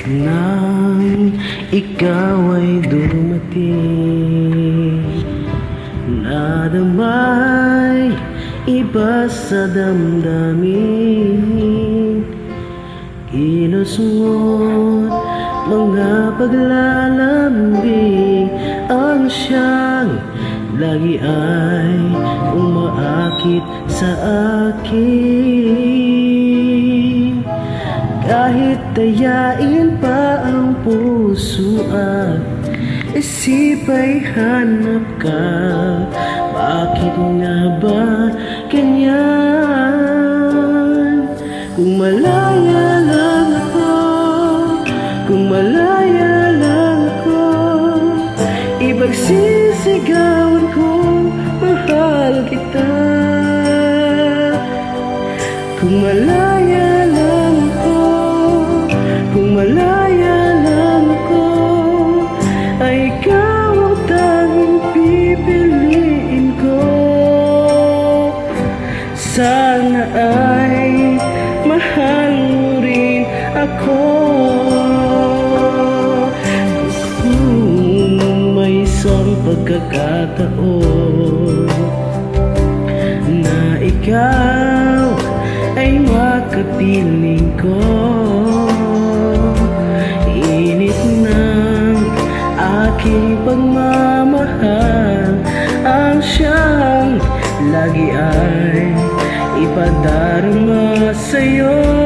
Nang ikaw ay dumating, nadamay iba sa damdamin. Kilos mo't mga paglalambing ang siyang lagi ay umaakit sa akin. Kahit tayain pa ang puso at isip ay hanap ka, bakit nga ba ganyan? Kung malaya lang ako, kung malaya lang ako, ipagsisigawan ko, mahal kita. Kung malaya lang ako, kung malaya lang ako, ay ikaw ang tanging pipiliin ko. Sana ay mahal mo rin ako. Kung may isang pagkakataon na ikaw ay makapiling ko, init ng aking pagmamahal ang siyang lagi ay ipadarama sa'yo.